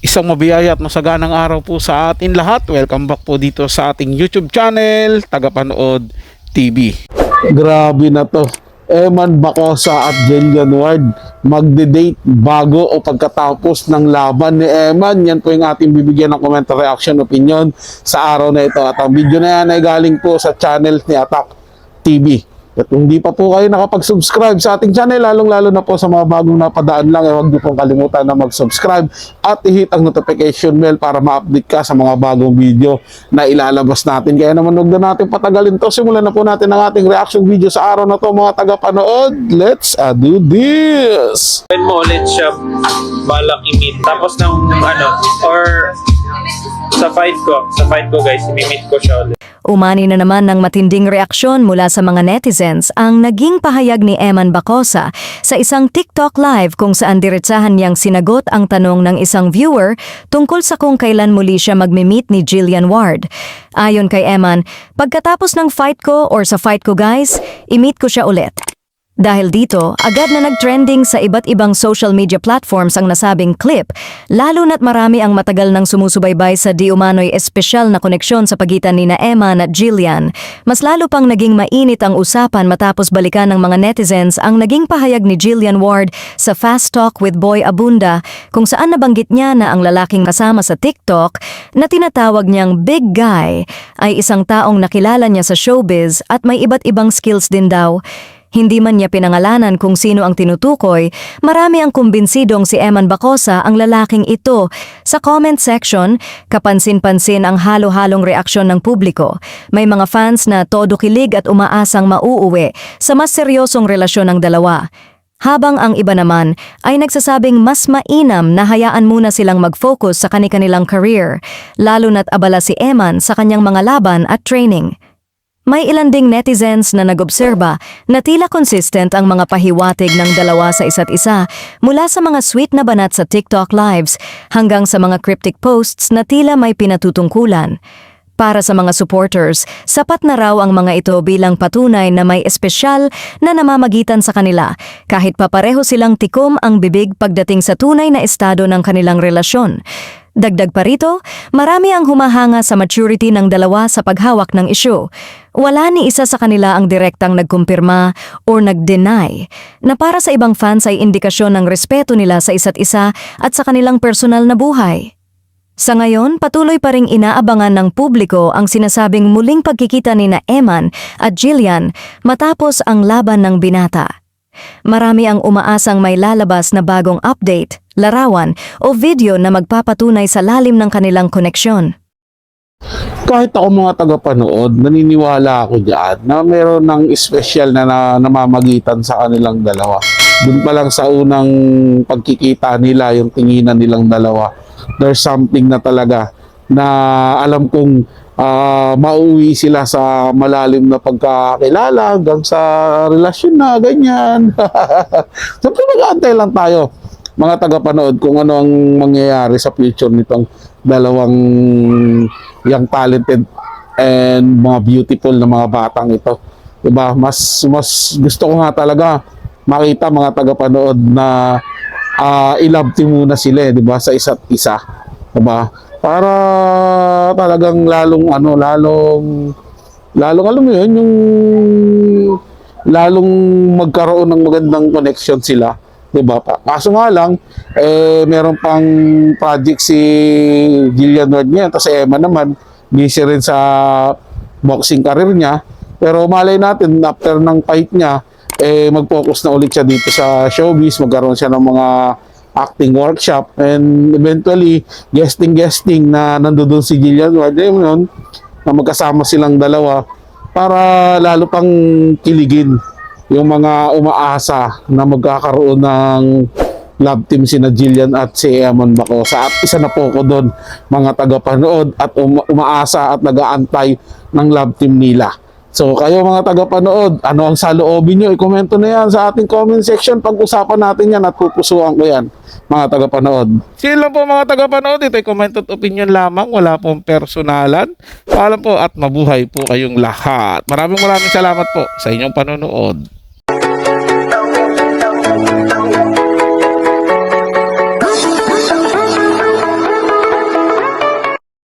Isang mabiyaya at masaganang araw po sa atin lahat. Welcome back po dito sa ating YouTube channel, Tagapanood TV. Grabe na to. Eman Bacosa at Jillian Ward magde-date bago o pagkatapos ng laban ni Eman. Yan po yung ating bibigyan ng comment, reaction, opinion sa araw na ito. At ang video na yan ay galing po sa channel ni Attack TV. At kung hindi pa po kayo nakapag-subscribe sa ating channel, lalong-lalo na po sa mga bagong napadaan lang, huwag niyo pong kalimutan na mag-subscribe at i-hit ang notification bell para ma-update ka sa mga bagong video na ilalabas natin. Kaya naman huwag na natin patagalin to. Simulan na po natin ang ating reaction video sa araw na to, mga tagapanood. Let's do this! When mo ulit siya balak i-meet. Tapos ng or sa fight ko guys, i-meet ko siya ulit. Umani na naman ng matinding reaksyon mula sa mga netizens ang naging pahayag ni Eman Bacosa sa isang TikTok live kung saan diretsahan niyang sinagot ang tanong ng isang viewer tungkol sa kung kailan muli siya magme-meet ni Jillian Ward. Ayon kay Eman, pagkatapos ng fight ko or sa fight ko guys, i-meet ko siya ulit. Dahil dito, agad na nag-trending sa iba't ibang social media platforms ang nasabing clip, lalo na't marami ang matagal nang sumusubaybay sa di umano'y espesyal na koneksyon sa pagitan ni Eman at Jillian. Mas lalo pang naging mainit ang usapan matapos balikan ng mga netizens ang naging pahayag ni Jillian Ward sa Fast Talk with Boy Abunda kung saan nabanggit niya na ang lalaking kasama sa TikTok na tinatawag niyang Big Guy ay isang taong nakilala niya sa showbiz at may iba't ibang skills din daw. Hindi man niya pinangalanan kung sino ang tinutukoy, marami ang kumbinsidong si Eman Bacosa ang lalaking ito. Sa comment section, kapansin-pansin ang halo-halong reaksyon ng publiko. May mga fans na todo kilig at umaasang mauuwi sa mas seryosong relasyon ng dalawa. Habang ang iba naman ay nagsasabing mas mainam na hayaan muna silang mag-focus sa kani-kanilang career, lalo na't abala si Eman sa kanyang mga laban at training. May ilan ding netizens na nag-obserba na tila consistent ang mga pahiwatig ng dalawa sa isa't isa mula sa mga sweet na banat sa TikTok lives hanggang sa mga cryptic posts na tila may pinatutungkulan. Para sa mga supporters, sapat na raw ang mga ito bilang patunay na may espesyal na namamagitan sa kanila kahit papareho silang tikom ang bibig pagdating sa tunay na estado ng kanilang relasyon. Dagdag pa rito, marami ang humahanga sa maturity ng dalawa sa paghawak ng isyu. Wala ni isa sa kanila ang direktang nagkumpirma or nag-deny na para sa ibang fans ay indikasyon ng respeto nila sa isa't isa at sa kanilang personal na buhay. Sa ngayon, patuloy pa ring inaabangan ng publiko ang sinasabing muling pagkikita ni Eman at Jillian matapos ang laban ng binata. Marami ang umaasang may lalabas na bagong update, larawan o video na magpapatunay sa lalim ng kanilang koneksyon. Kahit ako mga tagapanood, naniniwala ako diyan na meron ng espesyal na namamagitan sa kanilang dalawa. Doon pa lang sa unang pagkikita nila, yung tinginan nilang dalawa, there's something na talaga na alam kong mauwi sila sa malalim na pagkakilala hanggang sa relasyon na ganyan. Siyempre mag-aantay lang tayo mga tagapanood kung ano ang mangyayari sa future nitong dalawang young talented and mga beautiful na mga batang ito. Diba? Mas gusto ko nga talaga makita mga tagapanood na i-love team muna sila, diba? Sa isa't isa. Diba? Para talagang lalong alam mo yun, yung lalong magkaroon ng magandang connection sila, 'di ba? Kaso nga lang meron pang project si Jillian Ward niya, tapos si Emma naman busy rin sa boxing career niya, pero malay natin after ng fight niya mag-focus na ulit siya dito sa showbiz, magkaroon siya ng mga acting workshop and eventually guesting na nandoon si Jillian Ward yun, na magkasama silang dalawa para lalo pang kiligin yung mga umaasa na magkakaroon ng love team sina Jillian at si Eman Bacosa. At isa na po ko doon mga tagapanood at umaasa at nag-aantay ng love team nila. So kayo mga tagapanood, ano ang saloobin nyo? I-komento na yan sa ating comment section. Pag-usapan natin yan at pupusuan ko yan mga tagapanood. Sila po mga tagapanood, ito'y comment at opinion lamang, wala pong personalan. Paalam po at mabuhay po kayong lahat. Maraming salamat po sa inyong panonood.